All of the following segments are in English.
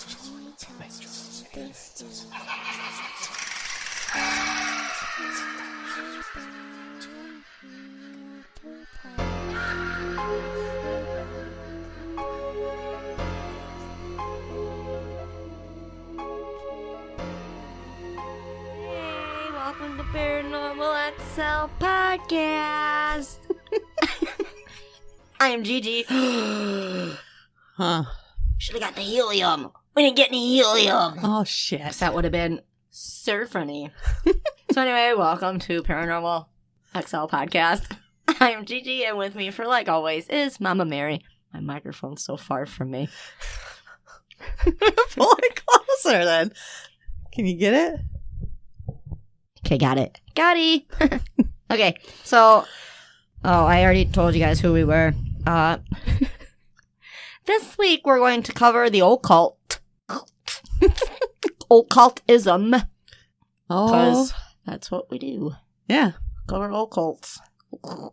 Welcome to paranormalxl podcast. I am Gigi. Huh. Should have got the helium. We didn't get any helium. Oh, shit. That would have been so funny. So anyway, welcome to Paranormal XL podcast. I am Gigi, and with me, for like always, is Mama Mary. My microphone's so far from me. Pull it closer, then. Can you get it? Okay, got it. Got it. Okay, so... Oh, I already told you guys who we were. This week, we're going to cover the occult. Occultism. Oh. Because that's what we do. Yeah. Cover occults. I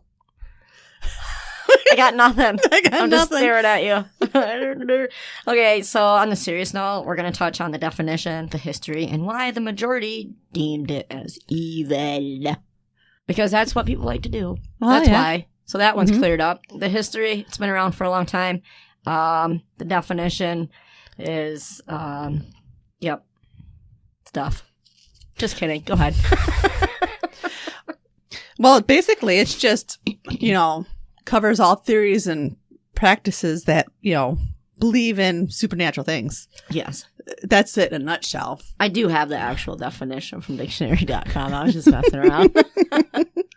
got nothing. I'm just staring at you. Okay, so on the serious note, we're going to touch on the definition, the history, and why the majority deemed it as evil. Because that's what people like to do. That's why. So that one's cleared up. The history, it's been around for a long time. The definition is, stuff. Just kidding. Go ahead. Well, basically, it's just, covers all theories and practices that, believe in supernatural things. Yes. That's it in a nutshell. I do have the actual definition from dictionary.com. I was just messing around.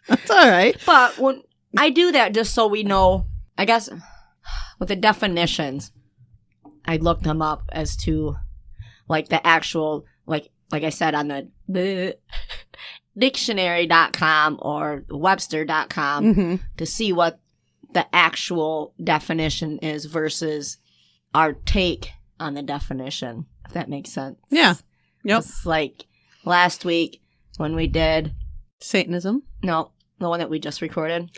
That's all right. But when I do that just so we know, I guess, with the definitions, I looked them up as to, like, the actual, like I said, on the dictionary.com or webster.com to see what the actual definition is versus our take on the definition, if that makes sense. Yeah. Yep. It's like last week when we did... Satanism? No, the one that we just recorded.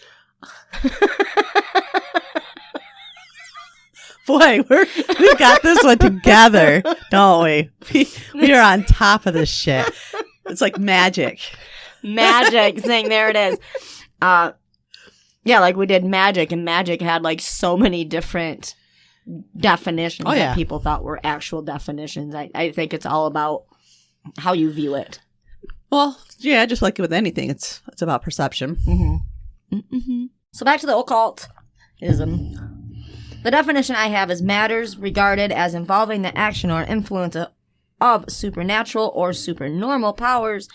Boy, we got this one together, don't we? We are on top of this shit. It's like magic. Magic thing, there it is. Yeah, like we did magic, and magic had like so many different definitions that people thought were actual definitions. I think it's all about how you view it. Well, yeah, just like with anything, it's about perception. So back to the occultism. The definition I have is matters regarded as involving the action or influence of supernatural or supernormal powers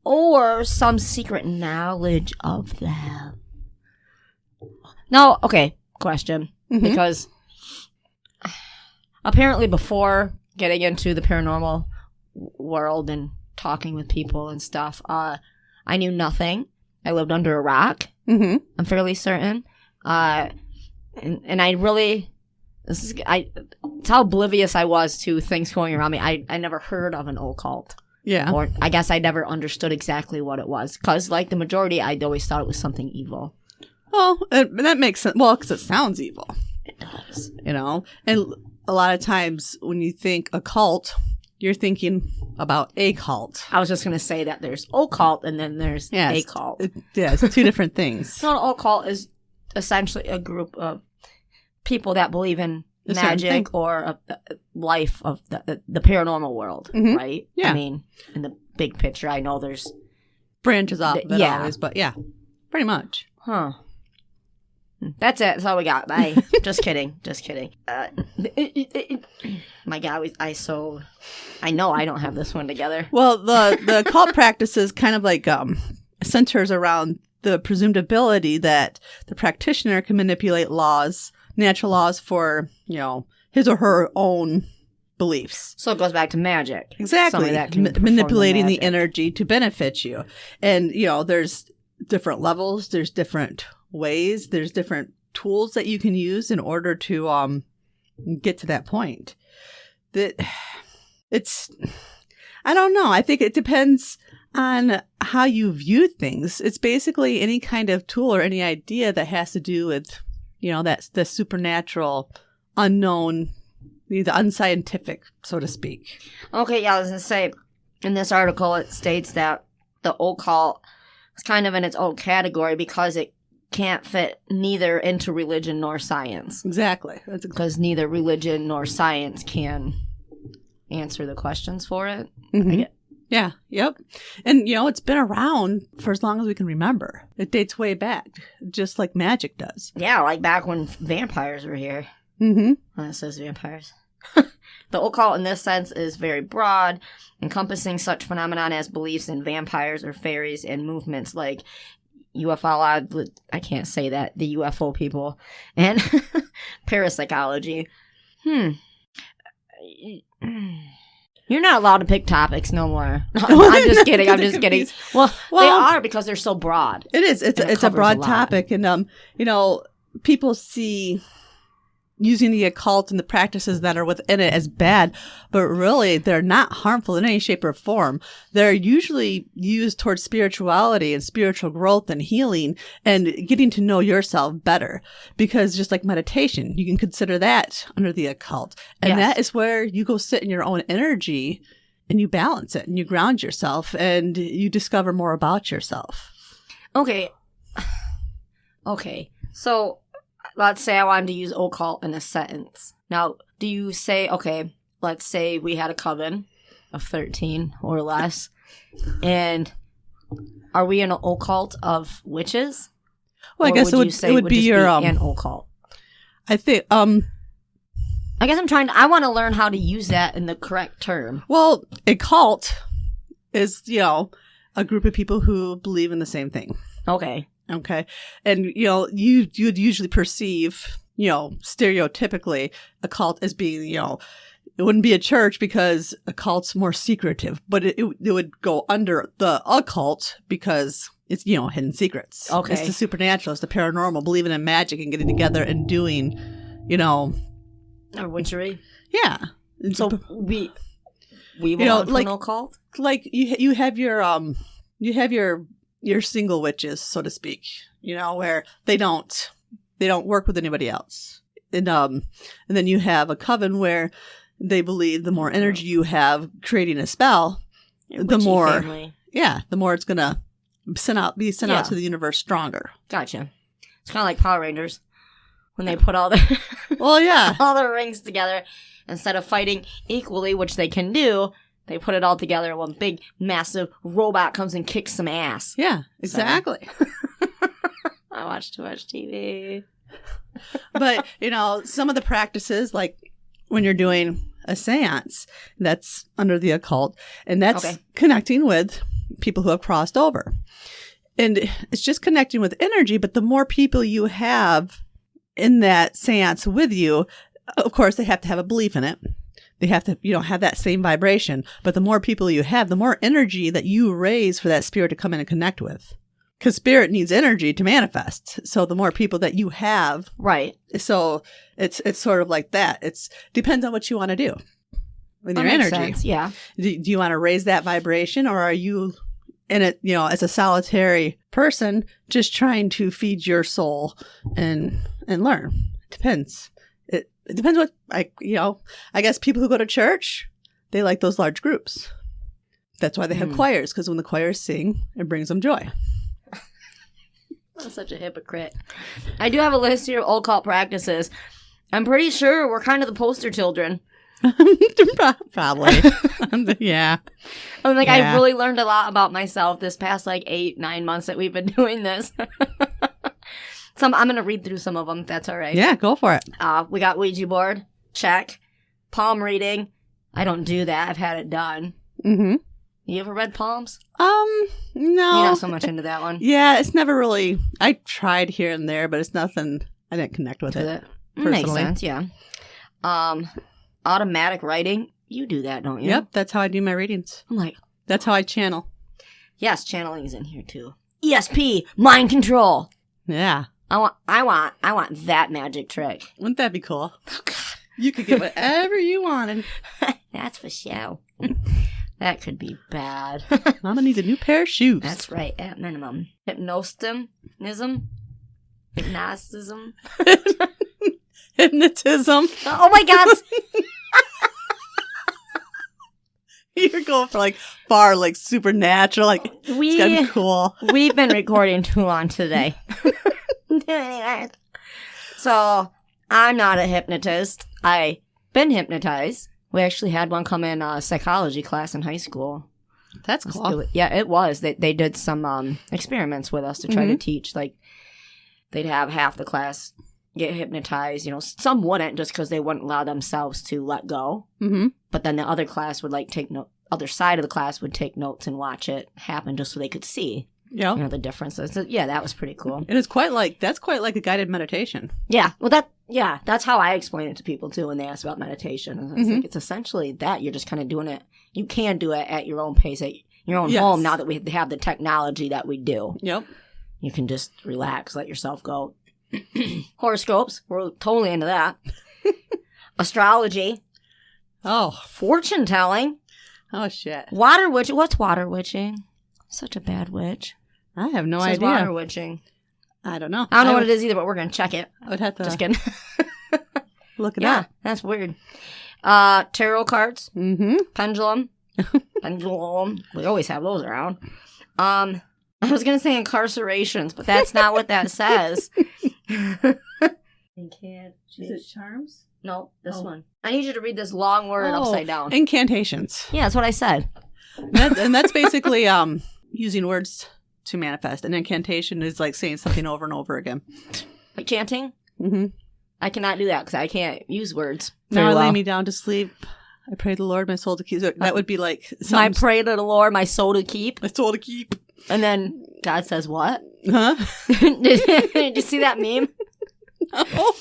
or some secret knowledge of them. Now, okay, question. Because apparently before getting into the paranormal world and talking with people and stuff, I knew nothing. I lived under a rock. I'm fairly certain. And I really, it's how oblivious I was to things going around me. I never heard of an occult. Yeah. Or I guess I never understood exactly what it was. Because like the majority, I'd always thought it was something evil. Well, that makes sense. Well, because it sounds evil. It does. And a lot of times when you think occult, you're thinking about a cult. I was just going to say that there's occult and then there's a cult. It's two different things. So an occult is essentially a group of people that believe in a magic or a life of the paranormal world, right? Yeah. I mean, in the big picture, I know there's branches off of it always, but yeah, pretty much. Huh. That's it. That's all we got. Bye. Just kidding. Just kidding. My God, I know I don't have this one together. Well, the cult practices kind of like centers around the presumed ability that the practitioner can manipulate natural laws for, his or her own beliefs. So it goes back to magic. Exactly. That can manipulating the energy to benefit you. And, there's different levels. There's different ways. There's different tools that you can use in order to get to that point. I don't know. I think it depends on how you view things. It's basically any kind of tool or any idea that has to do with, that's the supernatural, unknown, the unscientific, so to speak. Okay, yeah, I was going to say, in this article, it states that the occult is kind of in its own category because it can't fit neither into religion nor science. Exactly. Because neither religion nor science can answer the questions for it. Mm-hmm. Yeah, yep. And, it's been around for as long as we can remember. It dates way back, just like magic does. Yeah, like back when vampires were here. Mm-hmm. Well, it says vampires. The occult in this sense is very broad, encompassing such phenomenon as beliefs in vampires or fairies and movements like UFO, I can't say that, the UFO people, and parapsychology. You're not allowed to pick topics no more. No, I'm just kidding. I'm just kidding. Well, they are because they're so broad. It is. It's a broad topic. And, people see using the occult and the practices that are within it as bad, but really they're not harmful in any shape or form. They're usually used towards spirituality and spiritual growth and healing and getting to know yourself better. Because just like meditation, you can consider that under the occult. And that is where you go sit in your own energy and you balance it and you ground yourself and you discover more about yourself. Okay. So let's say I wanted to use occult in a sentence. Now, do you say, okay, let's say we had a coven of 13 or less, and are we an occult of witches? Well, I guess it would be your an occult. I think I guess I want to learn how to use that in the correct term. Well, a cult is, a group of people who believe in the same thing. Okay. And, you'd usually perceive, stereotypically a cult as being, it wouldn't be a church because a cult's more secretive, but it would go under the occult because it's, hidden secrets. Okay. It's the supernatural, it's the paranormal, believing in magic and getting together and doing, Or witchery. Yeah. So we belong to an occult? Like you have your single witches, so to speak, where they don't work with anybody else. And then you have a coven where they believe the more energy you have creating a spell, the more it's going to be sent out to the universe stronger. Gotcha. It's kind of like Power Rangers when they put all their all their rings together instead of fighting equally, which they can do. They put it all together and one big, massive robot comes and kicks some ass. Yeah, exactly. I watch too much TV. But, some of the practices, like when you're doing a seance, that's under the occult, and that's connecting with people who have crossed over. And it's just connecting with energy, but the more people you have in that seance with you, of course, they have to have a belief in it. They have to, have that same vibration. But the more people you have, the more energy that you raise for that spirit to come in and connect with. Because spirit needs energy to manifest. So the more people that you have. Right. So it's sort of like that. It depends on what you want to do with your energy. Sense, yeah. Do you want to raise that vibration, or are you in it, as a solitary person, just trying to feed your soul and learn? It depends. It depends what, I guess people who go to church, they like those large groups. That's why they have choirs, because when the choirs sing, it brings them joy. I'm such a hypocrite. I do have a list here of occult practices. I'm pretty sure we're kind of the poster children. Probably. Yeah. I've really learned a lot about myself this past 8-9 months that we've been doing this. I'm going to read through some of them, if that's all right. Yeah, go for it. We got Ouija board. Check. Palm reading. I don't do that. I've had it done. Mm-hmm. You ever read palms? No. You're not so much into that one. Yeah, it's never really... I tried here and there, but it's nothing... I didn't connect with it. Makes sense, yeah. Automatic writing. You do that, don't you? Yep, that's how I do my readings. That's how I channel. Yes, channeling in here, too. ESP. Mind control. Yeah. I want that magic trick. Wouldn't that be cool? Oh, God. You could get whatever you wanted. That's for show. That could be bad. Mama needs a new pair of shoes. That's right, at minimum. Hypnotism. Hypnotism. Oh my God. You're going for like far, like supernatural. Like it's gotta be cool. We've been recording too long today. So I'm not a hypnotist. I've been hypnotized. We actually had one come in a psychology class in high school. That's cool. It was. They did some experiments with us to try to teach. Like, they'd have half the class get hypnotized. You know, some wouldn't just because they wouldn't allow themselves to let go. Mm-hmm. But then the other class would like take note. Other side of the class would take notes and watch it happen just so they could see. Yeah, you know, the differences. So, yeah, that was pretty cool. And it's quite like a guided meditation. Yeah, well, that's how I explain it to people too when they ask about meditation. And it's like, it's essentially that you're just kind of doing it. You can do it at your own pace, at your own home. Now that we have the technology that we do, you can just relax, let yourself go. Horoscopes, we're totally into that. Astrology, fortune telling. Oh shit. Water witching. What's water witching? Such a bad witch. I have no idea. Water witching. I don't know. I don't know what it is either, but we're going to check it. I would have to. Just kidding. Look it up. Yeah, that's weird. Tarot cards. Mm-hmm. Pendulum. We always have those around. I was going to say incarcerations, but that's not what that says. Is it charms? No, this one. I need you to read this long word upside down. Incantations. Yeah, that's what I said. And that's basically using words to manifest. An incantation is like saying something over and over again. Like chanting? Mm-hmm. I cannot do that because I can't use words. Now I lay me down to sleep. I pray the Lord my soul to keep. So that would be like... I pray to the Lord my soul to keep. My soul to keep. And then God says what? Huh? Did you see that meme? No.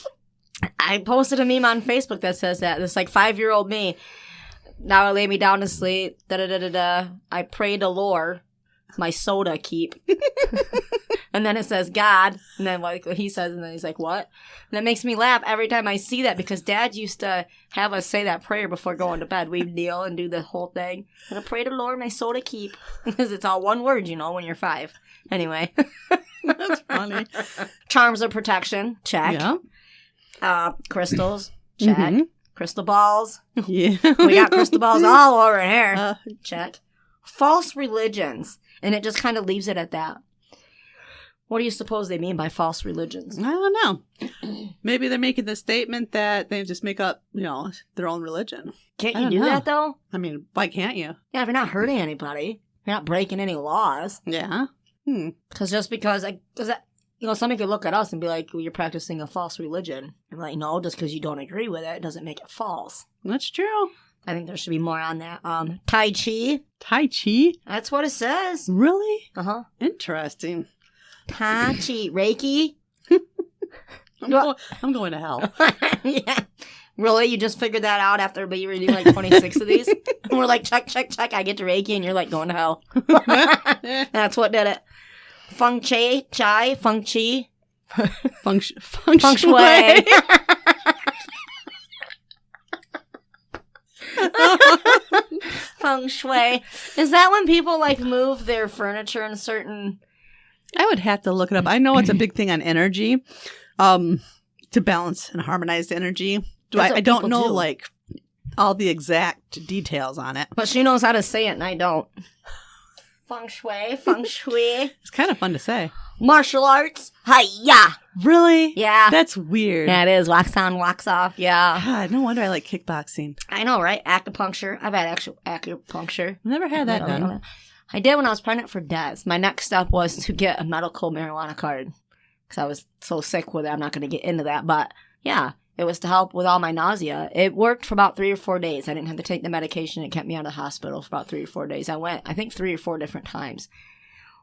I posted a meme on Facebook that says that. It's like 5-year-old me. Now I lay me down to sleep. Da-da-da-da-da. I pray to Lord my soda keep. And then it says God. And then like he says, and then he's like, what? And that makes me laugh every time I see that because Dad used to have us say that prayer before going to bed. We'd kneel and do the whole thing. And I pray to Lord my soda keep. Because it's all one word, you know, when you're 5. Anyway. That's funny. Charms of protection. Check. Yeah. Crystals. Check. Mm-hmm. Crystal balls. Yeah. We got crystal balls all over here. Check. False religions. And it just kind of leaves it at that. What do you suppose they mean by false religions? I don't know. Maybe they're making the statement that they just make up, you know, their own religion. Can't you do that, though? I mean, why can't you? Yeah, if you're not hurting anybody. You're not breaking any laws. Yeah. Because you know, somebody could look at us and be like, well, you're practicing a false religion. I'm like, no, just because you don't agree with it doesn't make it false. That's true. I think there should be more on that. Tai Chi. Tai Chi? That's what it says. Really? Uh-huh. Interesting. Tai Chi. Reiki. I'm going to hell. Yeah. Really? You just figured that out after me reading like 26 of these? And we're like, check. I get to Reiki and you're like going to hell. That's what did it. Feng Chi. Feng Chi. Feng Shui. Feng Shui. Is that when people like move their furniture in certain... I would have to look it up. I know it's a big thing on energy, to balance and harmonize the energy. I don't know like all the exact details on it. But she knows how to say it and I don't. Feng Shui. It's kind of fun to say. Martial arts. Hi-ya. Really? Yeah. That's weird. Yeah, it is. Wax on, wax off. Yeah. God, no wonder I like kickboxing. I know, right? Acupuncture. I've had actual acupuncture. Never had that done. I did when I was pregnant for Des. My next step was to get a medical marijuana card. Because I was so sick with it. I'm not going to get into that. But yeah, it was to help with all my nausea. It worked for about 3 or 4 days. I didn't have to take the medication. It kept me out of the hospital for about 3 or 4 days. I went, I think, 3 or 4 different times.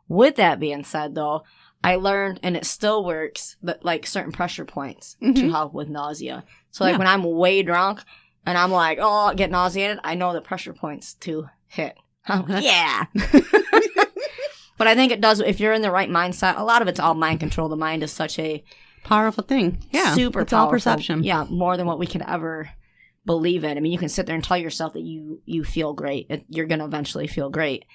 With that being said, though, I learned, and it still works, that like certain pressure points to help with nausea. So like when I'm way drunk and I'm like, oh, get nauseated, I know the pressure points to hit. Yeah. But I think it does, if you're in the right mindset, a lot of it's all mind control. The mind is such a powerful thing. Yeah. Super it's powerful. All perception. Yeah. More than what we could ever believe in. I mean, you can sit there and tell yourself that you feel great. You're going to eventually feel great.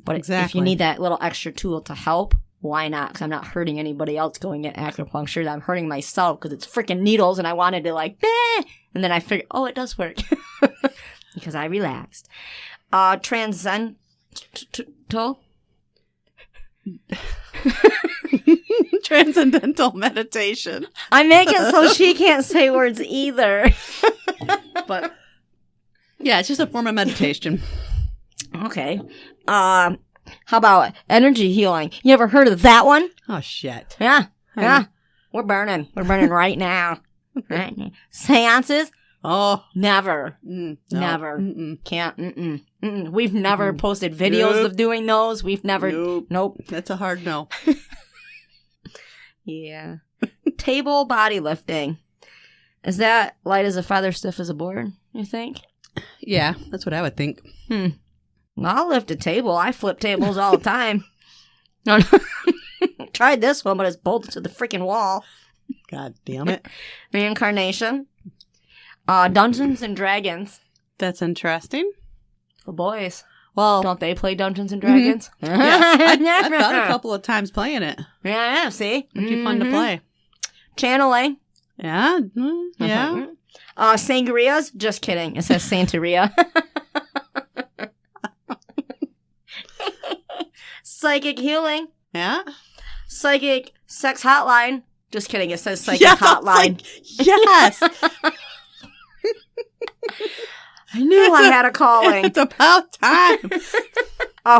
But if you need that little extra tool to help, why not? Because I'm not hurting anybody else going get acupuncture. I'm hurting myself because it's freaking needles and I wanted to like, bah! And then I figured, oh, it does work. Because I relaxed. Transcendental. Transcendental meditation. I make it so she can't say words either. But yeah, it's just a form of meditation. Okay. How about energy healing? You ever heard of that one? Oh, shit. Yeah. Yeah. We're burning. We're burning right now. Right now. Seances? Oh. Never. No. Never. Mm-mm. Can't. Mm-mm. We've never posted videos of doing those. We've never. Nope. That's a hard no. Yeah. Table body lifting. Is that light as a feather, stiff as a board, you think? Yeah, that's what I would think. I'll lift a table. I flip tables all the time. No. Tried this one, but it's bolted to the freaking wall. God damn it. Reincarnation. Dungeons and Dragons. That's interesting. For boys. Well, don't they play Dungeons and Dragons? Yeah, I've thought a couple of times playing it. Yeah, see? It'd be fun to play. Channeling. Yeah, yeah. Sangrias? Just kidding. It says Santeria. Psychic healing. Yeah. Psychic sex hotline. Just kidding. It says psychic hotline. Yes. I knew I had a calling. It's about time.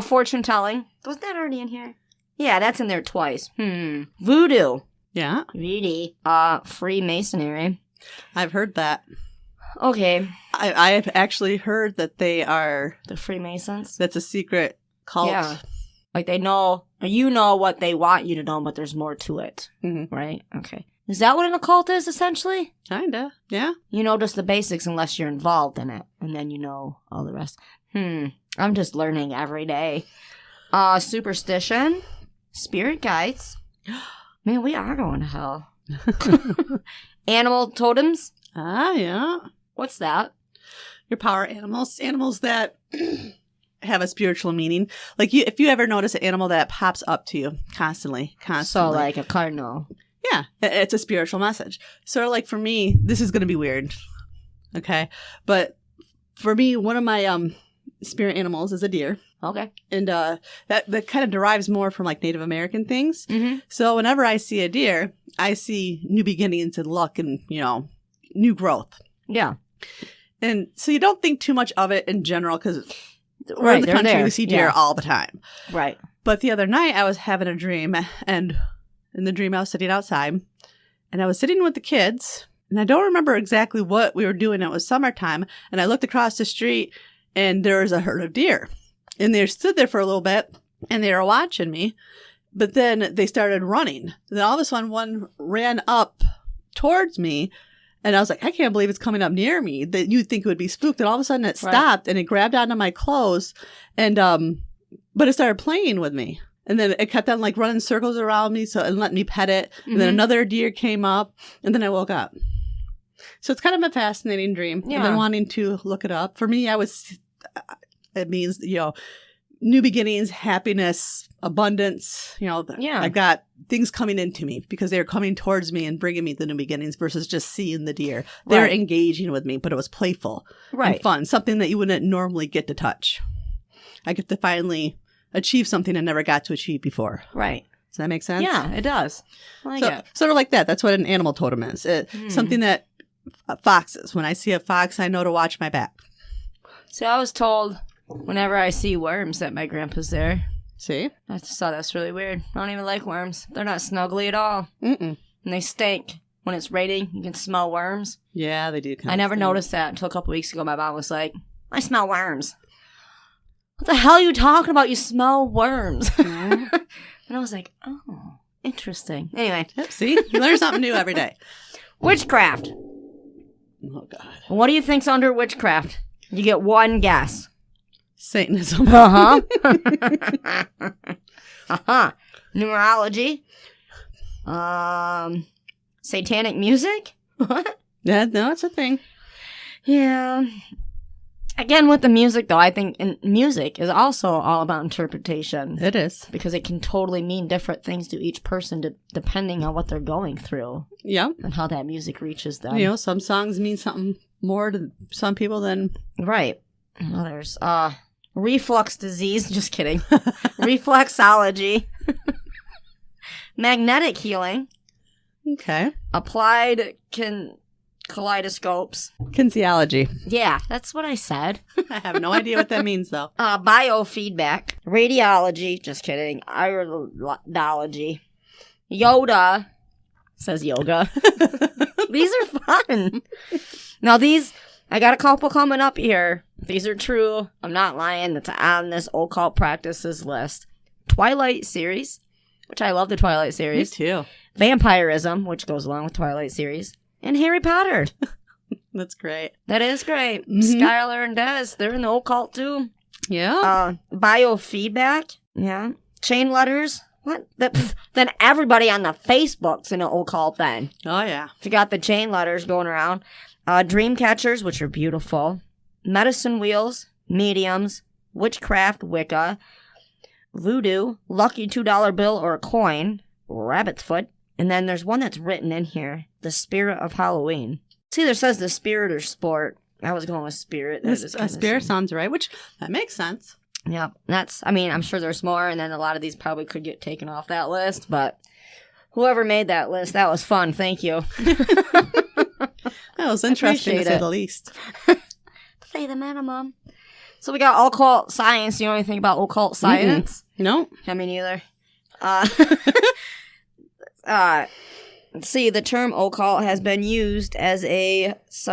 Fortune telling. Was that already in here? Yeah, that's in there twice. Voodoo. Yeah. Really? Freemasonry. I've heard that. Okay. I've actually heard that they are... The Freemasons? That's a secret cult. Yeah. Like they know, you know what they want you to know, but there's more to it. Mm-hmm. Right? Okay. Is that what an occult is, essentially? Kinda. Yeah. You know just the basics unless you're involved in it. And then you know all the rest. I'm just learning every day. Superstition. Spirit guides. Man, we are going to hell. Animal totems. Yeah. What's that? Your power animals. Animals that have a spiritual meaning. Like if you ever notice an animal that pops up to you constantly. So like a cardinal. Yeah. It's a spiritual message. Sort of like for me, this is going to be weird. Okay. But for me, one of my spirit animals is a deer. Okay. And that kind of derives more from like Native American things. Mm-hmm. So whenever I see a deer, I see new beginnings and luck and, new growth. Yeah. And so you don't think too much of it in general because we're right, in the country, there. we see deer all the time. Right. But the other night I was having a dream, and in the dream I was sitting outside, and I was sitting with the kids, and I don't remember exactly what we were doing. It was summertime, and I looked across the street, and there was a herd of deer. And they stood there for a little bit, and they were watching me, but then they started running. And then all of a sudden, one ran up towards me, and I was like, I can't believe it's coming up near me. That you'd think it would be spooked. And all of a sudden it stopped and it grabbed onto my clothes and, but it started playing with me. And then it kept on like running circles around me and let me pet it. And then another deer came up and then I woke up. So it's kind of a fascinating dream. Yeah. I've been wanting to look it up. For me, it means, new beginnings, happiness, abundance. I've got things coming into me because they're coming towards me and bringing me the new beginnings versus just seeing the deer. They're engaging with me, but it was playful and fun, something that you wouldn't normally get to touch. I get to finally achieve something I never got to achieve before. Right. Does that make sense? Yeah, it does. I like it. Sort of like that. That's what an animal totem is. Something that foxes. When I see a fox, I know to watch my back. So I was told whenever I see worms that my grandpa's there. See? I just thought that's really weird. I don't even like worms. They're not snuggly at all. Mm-mm. And they stink. When it's raining, you can smell worms. Yeah, they do. I never noticed that until a couple weeks ago. My mom was like, I smell worms. What the hell are you talking about? You smell worms. And I was like, oh, interesting. Anyway. Yep, see? You learn something new every day. Witchcraft. Oh, God. What do you think's under witchcraft? You get one guess. Satanism. Uh-huh. Uh-huh. Numerology. Satanic music? What? Yeah, no, it's a thing. Yeah. Again, with the music, though, I think music is also all about interpretation. It is. Because it can totally mean different things to each person depending on what they're going through. Yeah. And how that music reaches them. Some songs mean something more to some people than... Right. And others. reflux disease, just kidding, reflexology, magnetic healing, Okay. applied kaleidoscopes. Kinesiology. Yeah, that's what I said. I have no idea what that means, though. Biofeedback, radiology, just kidding, iridology, Yoda, says yoga. These are fun. Now these, I got a couple coming up here. These are true. I'm not lying. That's on this occult practices list. Twilight series, which I love the Twilight series. Me too. Vampirism, which goes along with Twilight series. And Harry Potter. That's great. That is great. Mm-hmm. Skylar and Des, they're in the occult too. Yeah. Biofeedback. Yeah. Chain letters. What? Then everybody on the Facebook's in the occult then. Oh, yeah. If you got the chain letters going around. Dream catchers, which are beautiful. Medicine wheels. Mediums. Witchcraft. Wicca. Voodoo. Lucky $2 bill or a coin. Rabbit's foot. And then there's one that's written in here. The spirit of Halloween. It either says the spirit or sport. I was going with spirit. Spirit sounds right, which that makes sense. Yeah, I'm sure there's more, and then a lot of these probably could get taken off that list, but whoever made that list, that was fun. Thank you. That was interesting to say the least. To say the minimum. So we got occult science. You know anything about occult science? No. I mean, neither. Let's see, the term occult has been used as a It's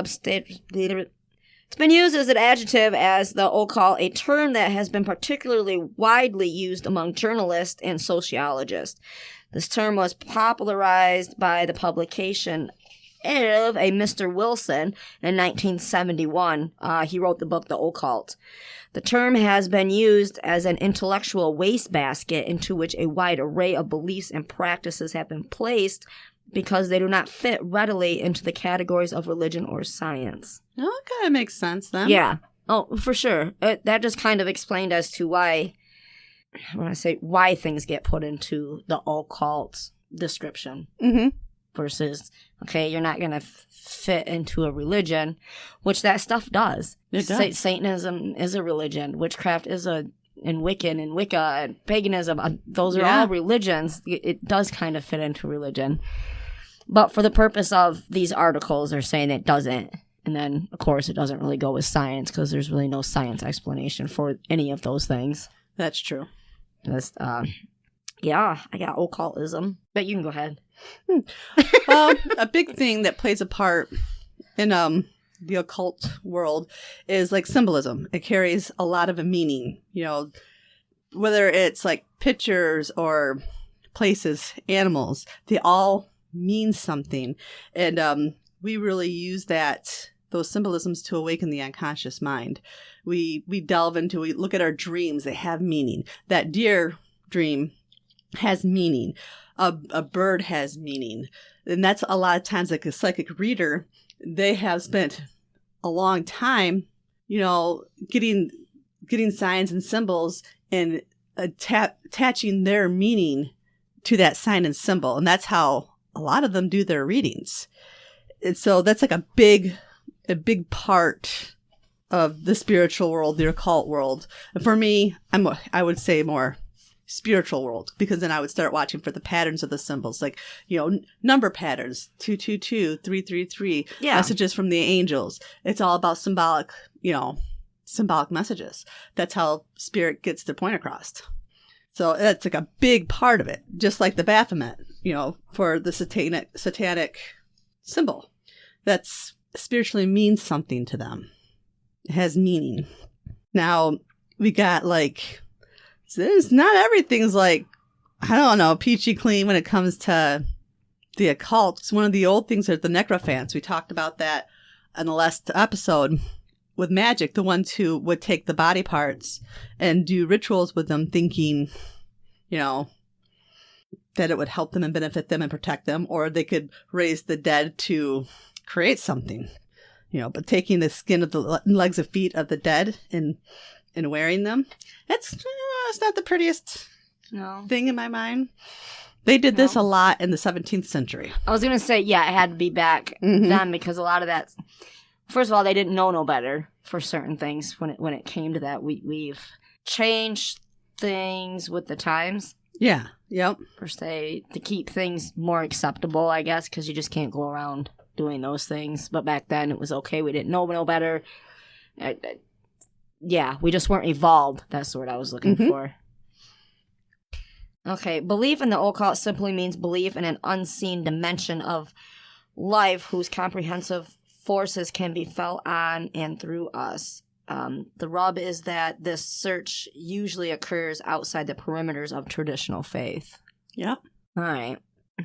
been used as an adjective as the occult, a term that has been particularly widely used among journalists and sociologists. This term was popularized by the publication of a Mr. Wilson in 1971. He wrote the book The Occult. The term has been used as an intellectual wastebasket into which a wide array of beliefs and practices have been placed because they do not fit readily into the categories of religion or science. Oh, that kind of makes sense then. Yeah. Oh, for sure. That just kind of explained as to why things get put into the occult description. Mm-hmm. Versus, okay, you're not going to fit into a religion, which that stuff does. It does. Satanism is a religion. Witchcraft is and Wiccan and Wicca and paganism. Those are all religions. It does kind of fit into religion. But for the purpose of these articles, they're saying it doesn't. And then, of course, it doesn't really go with science because there's really no science explanation for any of those things. That's true. Yeah, I got occultism. But you can go ahead. Well, a big thing that plays a part in the occult world is like symbolism. It carries a lot of a meaning, whether it's like pictures or places, animals, they all mean something. And we really use those symbolisms to awaken the unconscious mind. We look at our dreams, they have meaning. That deer dream has meaning. A bird has meaning. And that's a lot of times like a psychic reader, they have spent a long time, getting signs and symbols and attaching their meaning to that sign and symbol. And that's how a lot of them do their readings. And so that's like a big part of the spiritual world, the occult world. And for me, I would say more spiritual world, because then I would start watching for the patterns of the symbols, like, number patterns, 222, 333, messages from the angels. It's all about symbolic messages. That's how spirit gets their point across. So that's like a big part of it, just like the Baphomet, for the satanic symbol. That's spiritually means something to them. It has meaning. Now, we got not everything's like, I don't know, peachy clean when it comes to the occult. It's one of the old things are the necrophants. We talked about that in the last episode with magic, the ones who would take the body parts and do rituals with them thinking, that it would help them and benefit them and protect them, or they could raise the dead to create something, but taking the skin of the legs and feet of the dead and wearing them, it's not the prettiest thing in my mind. They did this a lot in the 17th century. I was going to say, it had to be back then, because a lot of that, first of all, they didn't know no better for certain things when it came to that. We've changed things with the times. Yeah. Yep. Per se, to keep things more acceptable, I guess, because you just can't go around doing those things. But back then, it was okay. We didn't know no better. Yeah, we just weren't evolved. That's the word I was looking for. Okay, belief in the occult simply means belief in an unseen dimension of life whose comprehensive forces can be felt on and through us. The rub is that this search usually occurs outside the perimeters of traditional faith. Yep. All right. I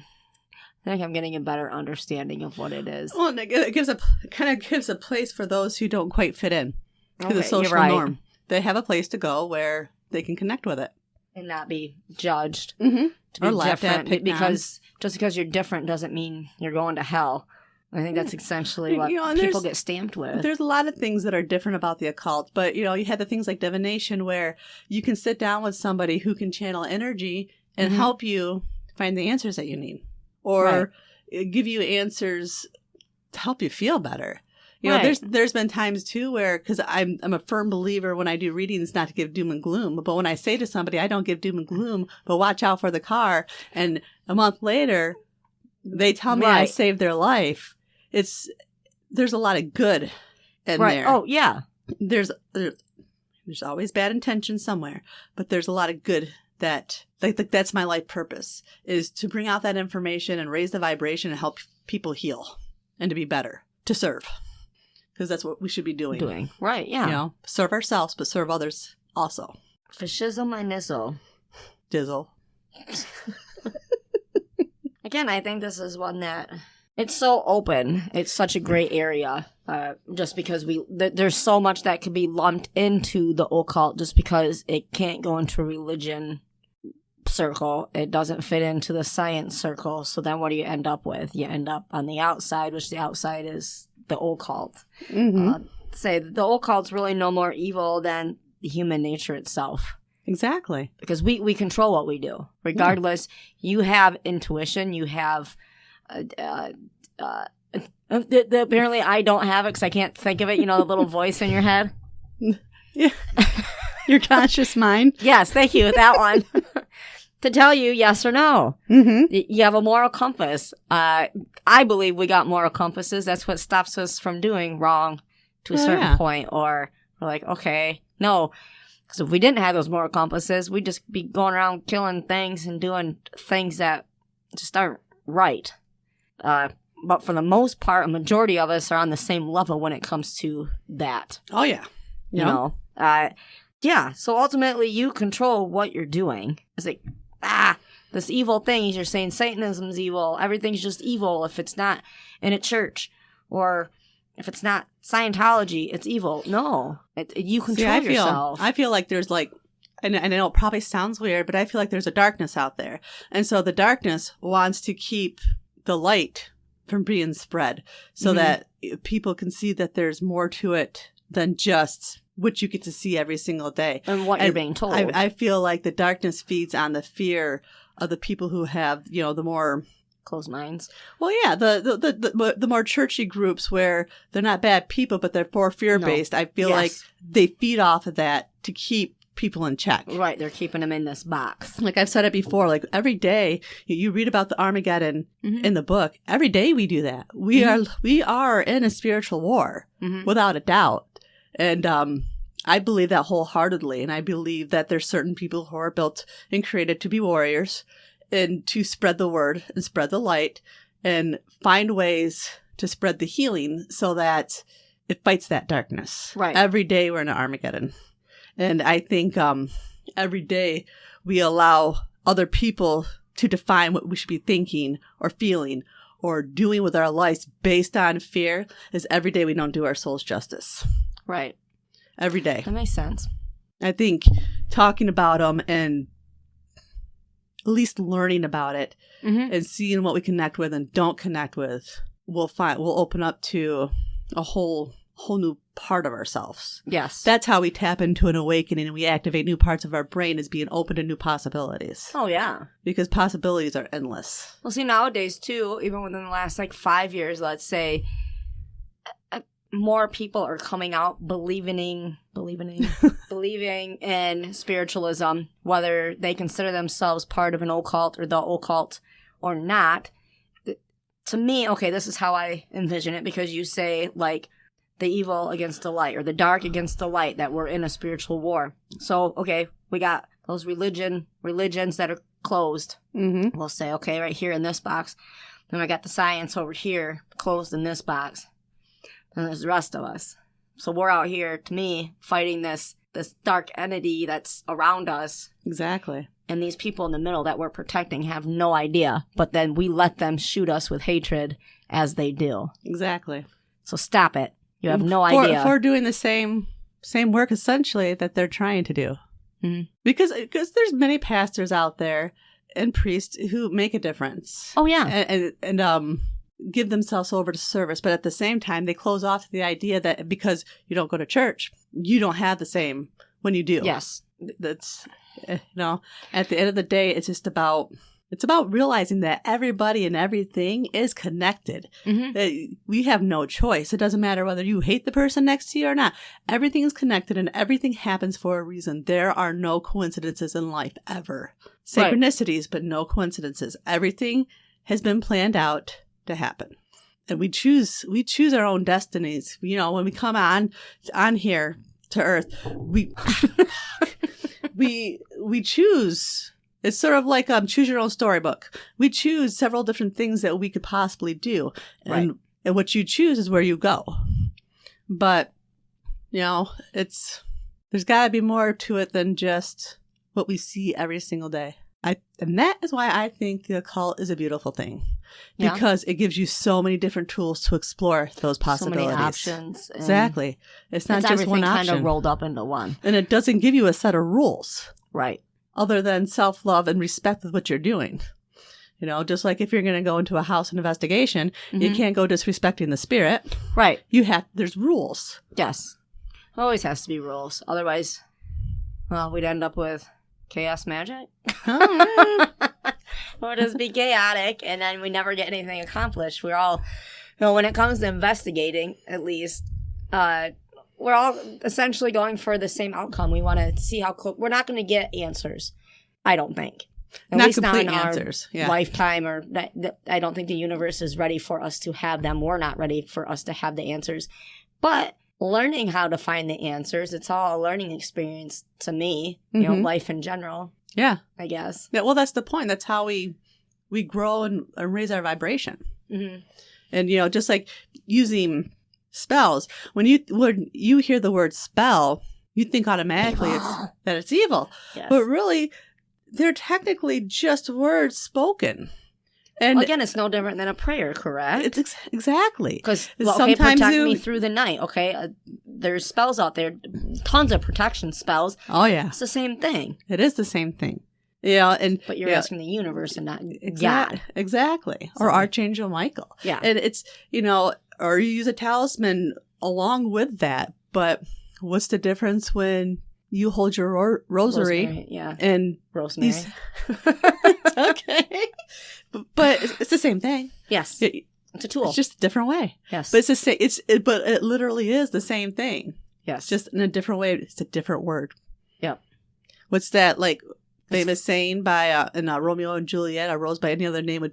think I'm getting a better understanding of what it is. Well, it kind of gives a place for those who don't quite fit in to the social norm. They have a place to go where they can connect with it. And not be judged. To be or laughed different. at, Because just because you're different doesn't mean you're going to hell. I think that's essentially what people get stamped with. There's a lot of things that are different about the occult, but you have the things like divination where you can sit down with somebody who can channel energy and help you find the answers that you need, or give you answers to help you feel better. You know, there's been times too where, because I'm a firm believer when I do readings not to give doom and gloom, but when I say to somebody I don't give doom and gloom, but watch out for the car, and a month later they tell me I saved their life. There's a lot of good in there. Oh, yeah. There's always bad intention somewhere, but there's a lot of good that, like that's my life purpose, is to bring out that information and raise the vibration and help people heal and to be better, to serve. Because that's what we should be doing. Right, yeah. Serve ourselves, but serve others also. For shizzle my nizzle. Dizzle. Again, I think this is one that... It's so open. It's such a gray area. Just because there's so much that could be lumped into the occult just because it can't go into a religion circle. It doesn't fit into the science circle. So then what do you end up with? You end up on the outside, which the outside is the occult. Say the occult's really no more evil than the human nature itself. Exactly. Because we control what we do. Regardless, you have intuition, you have... apparently I don't have it because I can't think of it. The little voice in your head. Yeah. Your conscious mind. Yes, thank you. That one. To tell you yes or no. You have a moral compass. I believe we got moral compasses. That's what stops us from doing wrong to a certain point. Or we're like, okay, no. Because if we didn't have those moral compasses, we'd just be going around killing things and doing things that just aren't right. But for the most part, a majority of us are on the same level when it comes to that. Oh, yeah. Yeah. So ultimately, you control what you're doing. It's like, this evil thing, you're saying Satanism's evil. Everything's just evil if it's not in a church. Or if it's not Scientology, it's evil. No. You control yourself. I feel like there's and I know it probably sounds weird, but I feel like there's a darkness out there. And so the darkness wants to keep the light from being spread so that people can see that there's more to it than just what you get to see every single day. And what you're being told. I feel like the darkness feeds on the fear of the people who have, the more... closed minds. Well, yeah, the more churchy groups where they're not bad people, but they're more fear-based. I feel like they feed off of that to keep people in check. Right, they're keeping them in this box. Like I've said it before, like every day you read about the Armageddon in the book. Every day we do that. We are in a spiritual war without a doubt. And I believe that wholeheartedly. And I believe that there's certain people who are built and created to be warriors and to spread the word and spread the light and find ways to spread the healing so that it fights that darkness. Right. Every day we're in an Armageddon. And I think every day we allow other people to define what we should be thinking or feeling or doing with our lives based on fear is every day we don't do our souls justice. Right. Every day. That makes sense. I think talking about them and at least learning about it and seeing what we connect with and don't connect with, we'll open up to a whole new part of ourselves. Yes. That's how we tap into an awakening and we activate new parts of our brain as being open to new possibilities. Oh, yeah. Because possibilities are endless. Well, see, nowadays, too, even within the last, 5 years, let's say, more people are coming out believing in spiritualism, whether they consider themselves part of an occult or the occult or not. To me, okay, this is how I envision it, because you say, like, the evil against the light or the dark against the light, that we're in a spiritual war. So, okay, we got those religions that are closed. Mm-hmm. We'll say, okay, right here in this box. Then I got the science over here, closed in this box. And there's the rest of us. So we're out here, to me, fighting this dark entity that's around us. Exactly. And these people in the middle that we're protecting have no idea. But then we let them shoot us with hatred as they do. Exactly. So stop it. You have no idea. For doing the same work, essentially, that they're trying to do. Mm-hmm. Because there's many pastors out there and priests who make a difference. Oh, yeah. And give themselves over to service. But at the same time, they close off to the idea that because you don't go to church, you don't have the same when you do. Yes. That's, at the end of the day, it's about realizing that everybody and everything is connected. Mm-hmm. We have no choice. It doesn't matter whether you hate the person next to you or not. Everything is connected and everything happens for a reason. There are no coincidences in life ever. Synchronicities, but no coincidences. Everything has been planned out to happen. And we choose our own destinies. When we come on here to Earth, we choose. It's sort of like choose your own storybook. We choose several different things that we could possibly do. And what you choose is where you go. But, there's got to be more to it than just what we see every single day. And that is why I think the occult is a beautiful thing. Yeah. Because it gives you so many different tools to explore those possibilities. So many options. Exactly. It's not just one option. Everything kind of rolled up into one. And it doesn't give you a set of rules. Right. Other than self-love and respect with what you're doing. Just like if you're going to go into a house investigation, mm-hmm. you can't go disrespecting the spirit. Right. There's rules. Yes. Always has to be rules. Otherwise, we'd end up with chaos magic. Or just be chaotic, and then we never get anything accomplished. We're all, when it comes to investigating, at least, we're all essentially going for the same outcome. We want to see how close. We're not going to get answers, I don't think. At least not in answers. Our lifetime, or I don't think the universe is ready for us to have them. We're not ready for us to have the answers. But learning how to find the answers, it's all a learning experience to me, mm-hmm. Life in general. Yeah. I guess. Yeah, well, that's the point. That's how we grow and raise our vibration. Mm-hmm. And, just like using spells, when you hear the word spell, you think automatically that it's evil. Yes. But really, they're technically just words spoken. And again, it's no different than a prayer, correct? It's exactly. Because, protect me through the night, okay? There's spells out there, tons of protection spells. Oh, yeah. It's the same thing. It is the same thing. But you're asking the universe and not God. Exactly. Or Archangel Michael. Yeah. And it's, or you use a talisman along with that. But what's the difference when you hold your rosary? Yeah. And Rosemary. Okay. But it's the same thing. Yes. It's a tool. It's just a different way. Yes. But it's the same. But it literally is the same thing. Yes. Just in a different way. It's a different word. Yep. What's that famous saying by in Romeo and Juliet? A rose by any other name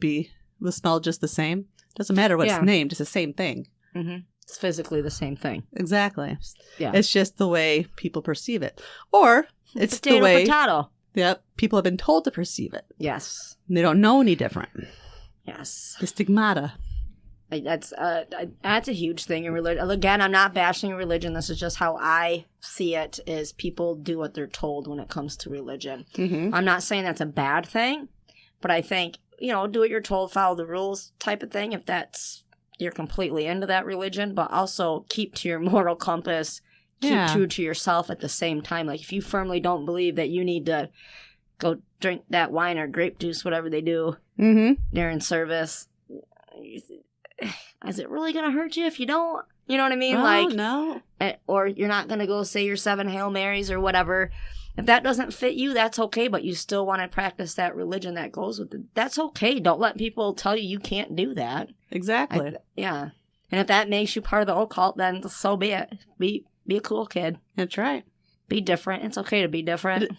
will smell just the same. Doesn't matter what it's named. It's the same thing. Mm-hmm. It's physically the same thing. Exactly. Yeah. It's just the way people perceive it, or it's potato, the way potato. Yep. People have been told to perceive it. Yes. And they don't know any different. Yes. The stigmata. That's a huge thing in religion. Again, I'm not bashing religion. This is just how I see it, is people do what they're told when it comes to religion. Mm-hmm. I'm not saying that's a bad thing, but I think, do what you're told, follow the rules type of thing, if you're completely into that religion, but also keep to your moral compass, keep true to yourself at the same time. Like, if you firmly don't believe that you need to go drink that wine or grape juice, whatever they do mm-hmm. during service, is it really going to hurt you if you don't? You know what I mean? Oh, no. Or you're not going to go say your 7 Hail Marys or whatever. If that doesn't fit you, that's okay, but you still want to practice that religion that goes with it. That's okay. Don't let people tell you can't do that. Exactly. Yeah. And if that makes you part of the occult, then so be it. Be a cool kid. That's right. Be different. It's okay to be different.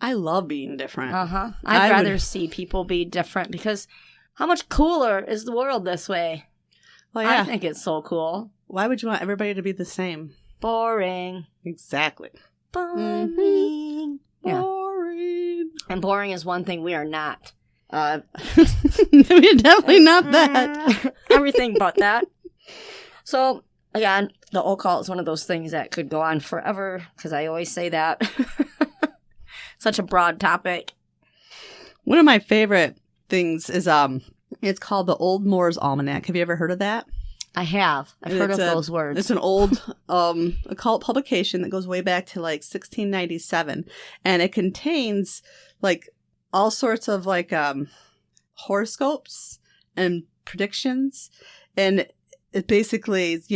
I love being different. I'd rather see people be different because how much cooler is the world this way? Well, yeah. I think it's so cool. Why would you want everybody to be the same? Boring. Exactly. Boring. Mm-hmm. Yeah. Boring. And boring is one thing we are not. We're definitely not that. Everything but that. So, again, the occult is one of those things that could go on forever, because I always say that. Such a broad topic. One of my favorite things is it's called the Old Moore's Almanac. Have you ever heard of that? I have. I've heard of those words. It's an old occult publication that goes way back to like 1697, and it contains like all sorts of like horoscopes and predictions, and it basically is,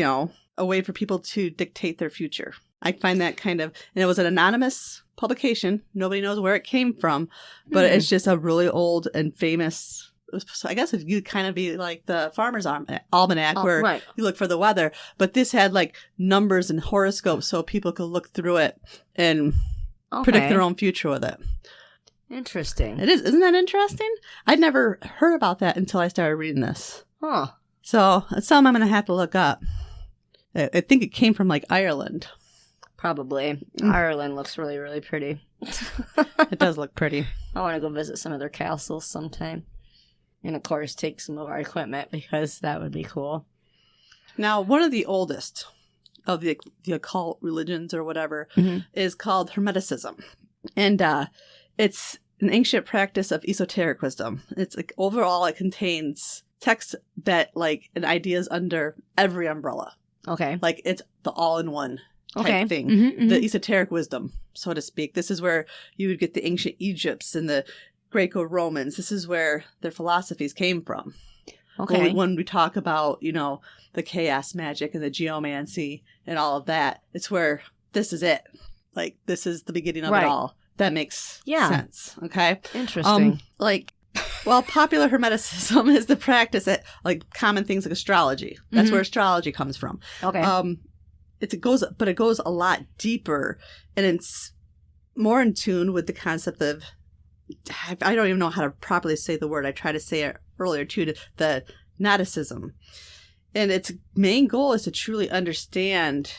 a way for people to dictate their future. I find that and it was an anonymous publication. Nobody knows where it came from, but it's just a really old and famous. So I guess it would kind of be like the Farmer's Almanac, where you look for the weather. But this had like numbers and horoscopes, so people could look through it and predict their own future with it. Interesting. It is. Isn't that interesting? I'd never heard about that until I started reading this. Huh. So it's something I'm going to have to look up. I think it came from like Ireland. Probably. Ireland looks really, really pretty. It does look pretty. I want to go visit some of their castles sometime. And of course, take some of our equipment because that would be cool. Now, one of the oldest of the occult religions or whatever is called Hermeticism. And it's an ancient practice of esoteric wisdom. It's like overall, it contains texts that like and ideas under every umbrella. Okay. Like it's the all-in-one type thing. The esoteric wisdom, so to speak. This is where you would get the ancient Egypts and the Greco-Romans. This is where their philosophies came from. Okay. When we talk about, the chaos magic and the geomancy and all of that, it's where this is it. Like, this is the beginning of it all. That makes sense. Okay. Interesting. Popular Hermeticism is the practice that, like, common things like astrology. That's where astrology comes from. Okay. It goes a lot deeper, and it's more in tune with the concept of, I don't even know how to properly say the word. I tried to say it earlier too, the Gnosticism. And its main goal is to truly understand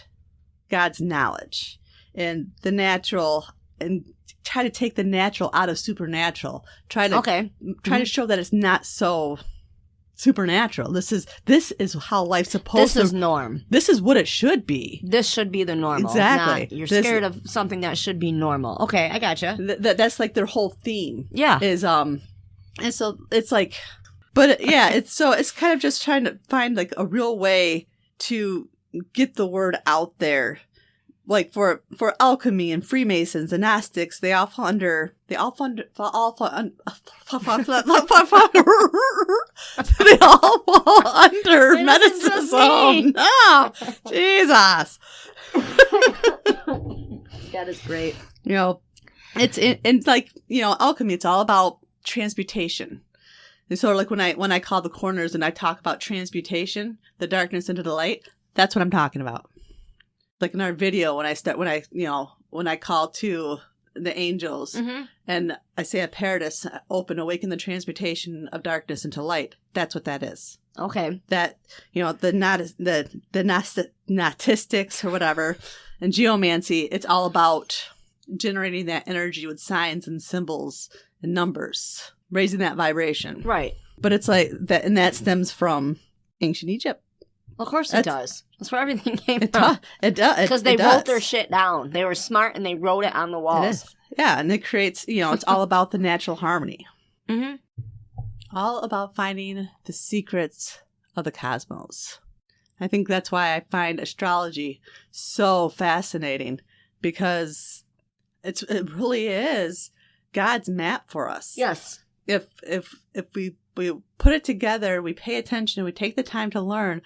God's knowledge and the natural, and try to take the natural out of supernatural. Try to show that it's not so supernatural. This is how life's supposed to. This is norm. This is what it should be. This should be the normal. Exactly. You're scared of something that should be normal. Okay, I gotcha. That's like their whole theme. Yeah. Is and so it's like, but yeah, it's kind of just trying to find like a real way to get the word out there. Like for alchemy and Freemasons and Gnostics, they all fall under Hermeticism. No, Jesus. That is great. It's alchemy. It's all about transmutation. And so, like when I call the corners and I talk about transmutation, the darkness into the light, that's what I'm talking about. Like in our video, when I call to the angels and I say a paradise open, awaken the transmutation of darkness into light. That's what that is. Okay. That, the Gnostics or whatever and geomancy, it's all about generating that energy with signs and symbols and numbers, raising that vibration. Right. But it's like that, and that stems from ancient Egypt. Of course it does. That's where everything came from. It does. Because they wrote their shit down. They were smart and they wrote it on the walls. It is. Yeah, and it creates, it's all about the natural harmony. Mm-hmm. All about finding the secrets of the cosmos. I think that's why I find astrology so fascinating, because it really is God's map for us. Yes. If we put it together, we pay attention, we take the time to learn,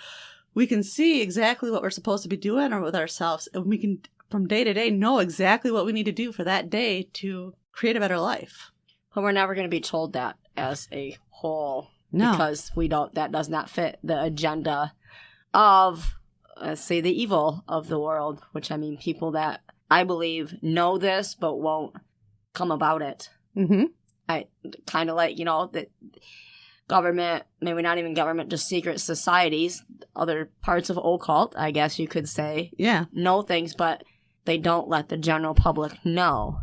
we can see exactly what we're supposed to be doing with ourselves, and we can, from day to day, know exactly what we need to do for that day to create a better life. But we're never going to be told that as a whole. No. Because that does not fit the agenda of, let's say, the evil of the world, which I mean people that I believe know this but won't come about it. Mm-hmm. I kind of like, that government, maybe not even government, just secret societies, other parts of occult, I guess you could say, know things, but they don't let the general public know.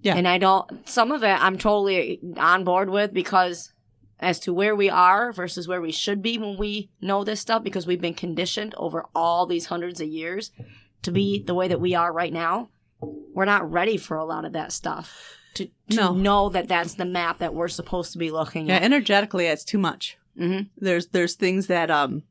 Yeah. And some of it I'm totally on board with, because as to where we are versus where we should be when we know this stuff, because we've been conditioned over all these hundreds of years to be the way that we are right now, we're not ready for a lot of that stuff. To know that that's the map that we're supposed to be looking at. Yeah, energetically, it's too much. Mm-hmm. There's things that and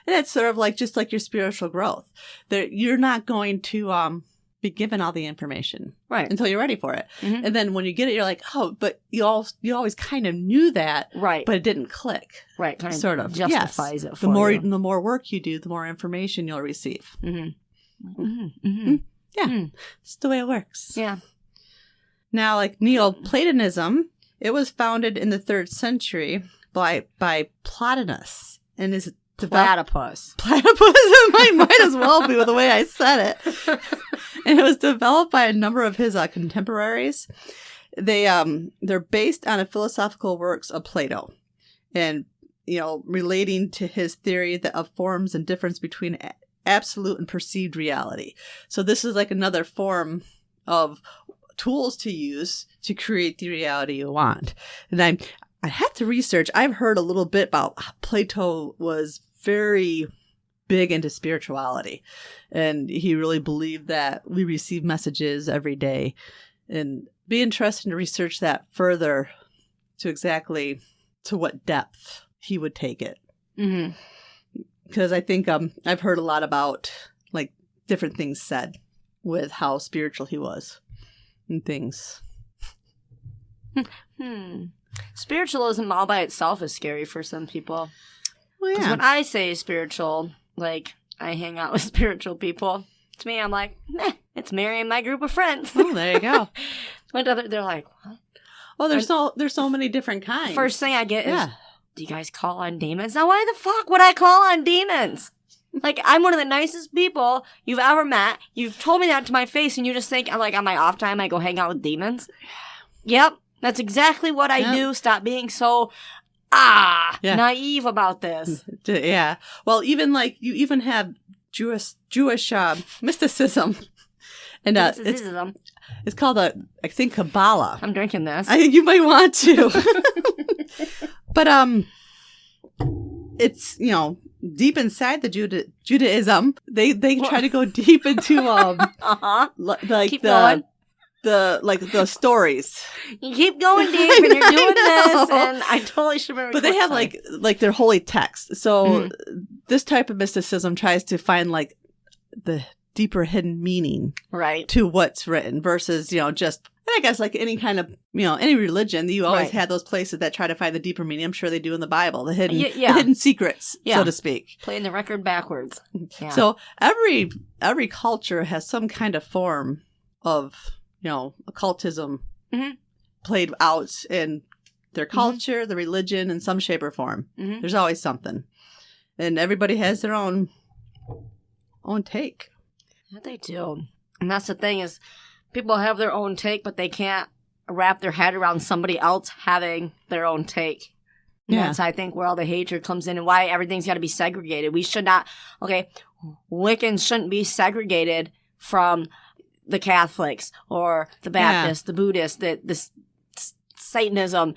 that's sort of like just like your spiritual growth. You're not going to be given all the information right until you're ready for it, mm-hmm. and then when you get it, you're like, oh, but you always kind of knew that, right? But it didn't click, right? Kind sort of justifies it. For the more work you do, the more information you'll receive. Mm-hmm. Mm-hmm. Mm-hmm. Yeah, it's the way it works. Yeah. Now, like Neoplatonism, it was founded in the 3rd century by Plotinus, and is platypus. It might as well be with the way I said it. And it was developed by a number of his contemporaries. They're based on a philosophical works of Plato, and relating to his theory of forms and difference between absolute and perceived reality. So this is like another form of tools to use to create the reality you want. And I had to research. I've heard a little bit about Plato was very big into spirituality, and he really believed that we receive messages every day, and be interesting to research that further to what depth he would take it. Mm-hmm. Because I think I've heard a lot about like different things said with how spiritual he was. And things. Spiritualism all by itself is scary for some people. Well, because when I say spiritual, like I hang out with spiritual people, to me I'm like, it's Mary and my group of friends. Oh, there you go. But they're like, what? Oh, there's so many different kinds. First thing I get is, do you guys call on demons? Now why the fuck would I call on demons? Like, I'm one of the nicest people you've ever met. You've told me that to my face, and you just think, like, on my off time, I go hang out with demons? Yep, that's exactly what I do. Stop being so, naive about this. Yeah. Well, even, like, you even have Jewish mysticism. And mysticism. It's called, I think, Kabbalah. I'm drinking this. I think you might want to. But, it's, deep inside the Judaism, they try to go deep into like keep going. the stories. You keep going deep, and you're doing this, and I totally should remember. But they have like their holy text. So this type of mysticism tries to find like the deeper hidden meaning, right, to what's written versus just. And I guess like any kind of, any religion, you always had those places that try to find the deeper meaning. I'm sure they do in the Bible, the hidden secrets, so to speak. Playing the record backwards. Yeah. So every culture has some kind of form of, occultism played out in their culture, the religion, in some shape or form. Mm-hmm. There's always something. And everybody has their own take. Yeah, they do. And that's the thing is, people have their own take, but they can't wrap their head around somebody else having their own take. And that's, I think, where all the hatred comes in and why everything's got to be segregated. We should not, Wiccans shouldn't be segregated from the Catholics or the Baptists, the Buddhists, the Satanism.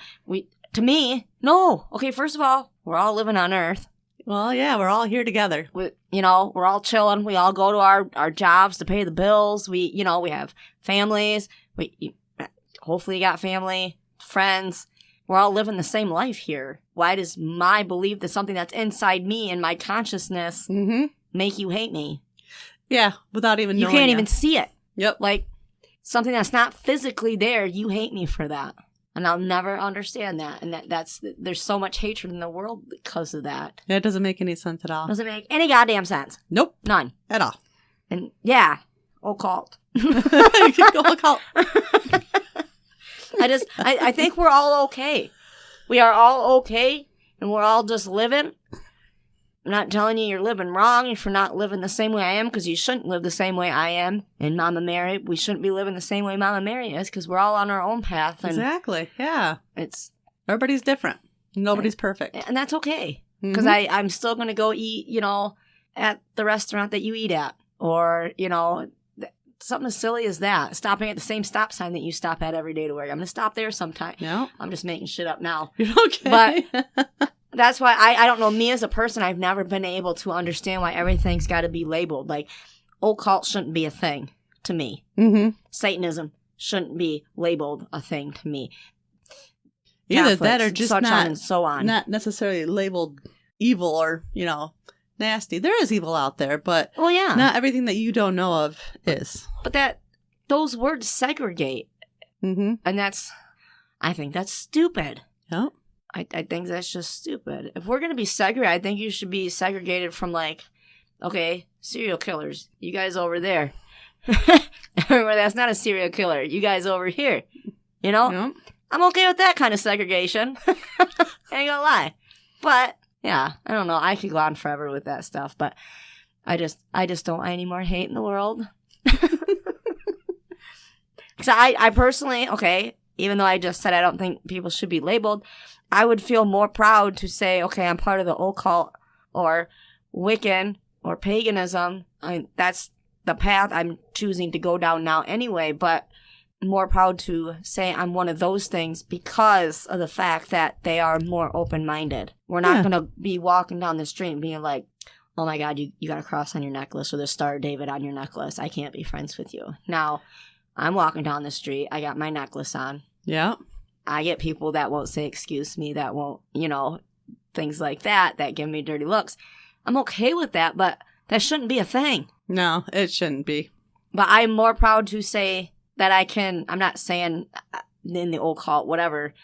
To me, no. Okay, first of all, we're all living on Earth. Well, yeah, we're all here together. We're all chilling. We all go to our jobs to pay the bills. We have families. Hopefully you got family, friends. We're all living the same life here. Why does my belief that something that's inside me and my consciousness make you hate me? Yeah, without even knowing. You can't even see it. Yep. Like, something that's not physically there, you hate me for that. And I'll never understand that. And there's so much hatred in the world because of that. Yeah, it doesn't make any sense at all. Doesn't make any goddamn sense. Nope. None. At all. And yeah, occult. Occult. I think we're all okay. We are all okay, and we're all just living. I'm not telling you you're living wrong if you're not living the same way I am, because you shouldn't live the same way I am. And Mama Mary, we shouldn't be living the same way Mama Mary is, because we're all on our own path. And exactly. Yeah. Everybody's different. Nobody's perfect. And that's okay. Because I'm still going to go eat, at the restaurant that you eat at. Or, something as silly as that. Stopping at the same stop sign that you stop at every day to work. I'm going to stop there sometime. No. I'm just making shit up now. You're okay. But that's why I don't know. Me as a person, I've never been able to understand why everything's got to be labeled. Like, occult shouldn't be a thing to me. Satanism shouldn't be labeled a thing to me. Either that or just such not, on and so on. Not necessarily labeled evil or, nasty. There is evil out there, but not everything that you don't know of is. But those words segregate. And I think that's stupid. Yep. I think that's just stupid. If we're going to be segregated, I think you should be segregated from, like, okay, serial killers, you guys over there. That's not a serial killer. You guys over here. Yep. I'm okay with that kind of segregation. I ain't gonna lie. But, yeah, I don't know. I could go on forever with that stuff, but I just don't want any more hate in the world. So I personally, okay, even though I just said I don't think people should be labeled, I would feel more proud to say, okay, I'm part of the occult or Wiccan or paganism. That's the path I'm choosing to go down now anyway, but more proud to say I'm one of those things because of the fact that they are more open-minded. We're not going to be walking down the street and being like, oh my God, you got a cross on your necklace or the Star of David on your necklace. I can't be friends with you. Now, I'm walking down the street. I got my necklace on. Yeah. I get people that won't say excuse me, that won't, things like that give me dirty looks. I'm okay with that, but that shouldn't be a thing. No, it shouldn't be. But I'm more proud to say that I'm not saying in the occult, whatever,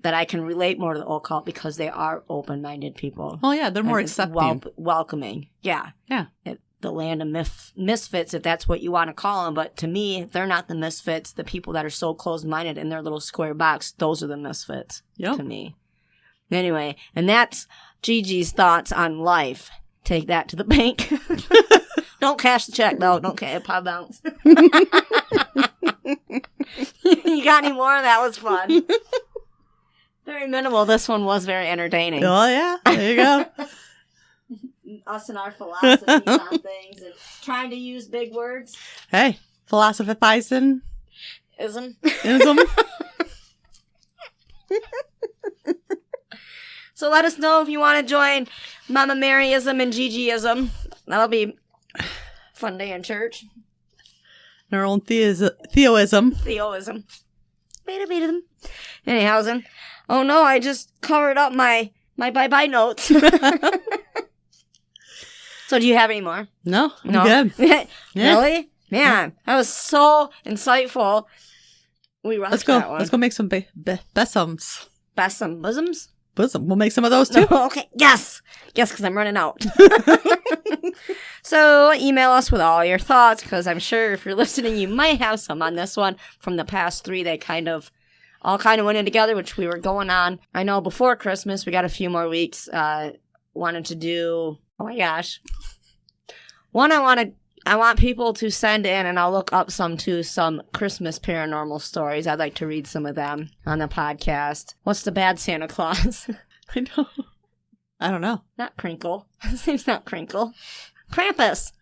that I can relate more to the occult because they are open-minded people. Oh, yeah, they're more accepting. Welcoming. Yeah. Yeah. The land of misfits, if that's what you want to call them. But to me, they're not the misfits. The people that are so closed-minded in their little square box, those are the misfits to me. Anyway, and that's Gigi's thoughts on life. Take that to the bank. Don't cash the check, though. Don't cash it. Pop bounce. You got any more? That was fun. Very minimal. This one was very entertaining. Oh, yeah. There you go. Us and our philosophies on things and trying to use big words. Hey, philosophizing. Ism. So let us know if you want to join Mama Maryism and Gigiism. That'll be a fun day in church. Our own theoism. Theoism. Beta. Anyhowsen. Oh no, I just covered up my bye-bye notes. So do you have any more? No, I'm good. Really? Man, that was so insightful. We rushed that one. Let's go make some besoms. Bosoms? We'll make some of those too. No, okay. Yes, because I'm running out. So email us with all your thoughts, because I'm sure if you're listening, you might have some on this one. From the past 3, they all went in together, which we were going on. I know before Christmas, we got a few more weeks. Wanted to do, oh my gosh. One, I want people to send in, and I'll look up some Christmas paranormal stories. I'd like to read some of them on the podcast. What's the bad Santa Claus? I don't know. Not Crinkle. His name's not Crinkle. Krampus.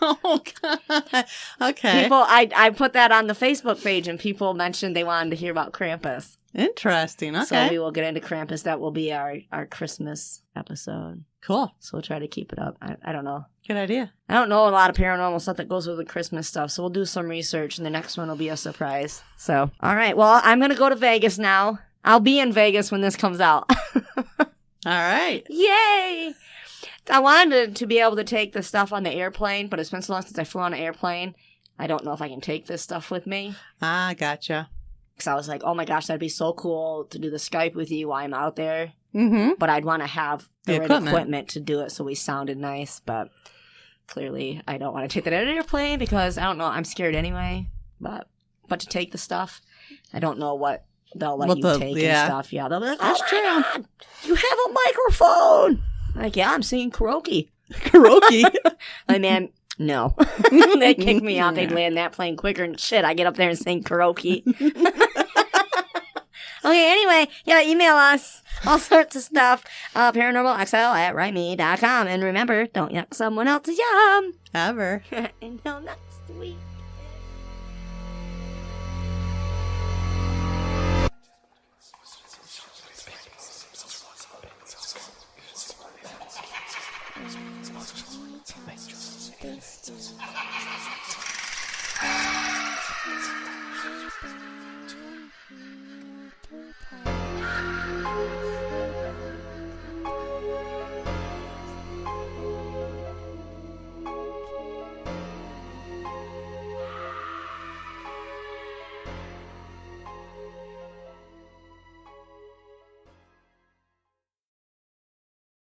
Oh, God. Okay. People, I put that on the Facebook page, and people mentioned they wanted to hear about Krampus. Interesting. Okay. So we will get into Krampus. That will be our Christmas episode. Cool. So we'll try to keep it up. I don't know. Good idea. I don't know a lot of paranormal stuff that goes with the Christmas stuff, so we'll do some research, and the next one will be a surprise. So, all right. Well, I'm going to go to Vegas now. I'll be in Vegas when this comes out. All right. Yay! I wanted to be able to take the stuff on the airplane, but it's been so long since I flew on an airplane. I don't know if I can take this stuff with me. Ah, gotcha. Because I was like, oh my gosh, that'd be so cool to do the Skype with you while I'm out there. Mm-hmm. But I'd want to have the right equipment to do it so we sounded nice. But clearly, I don't want to take that on an airplane because, I don't know, I'm scared anyway. But to take the stuff, I don't know what they'll let you take and stuff. Yeah, they'll be like, oh, that's true. God, you have a microphone. Like, yeah, I'm singing karaoke. Karaoke? Like, man, no. They'd kick me out. They'd land that plane quicker than shit. I get up there and sing karaoke. Okay, anyway, yeah, email us. All sorts of stuff. paranormalxl@writeme.com. And remember, don't yuck someone else's yum. Ever. Until next week.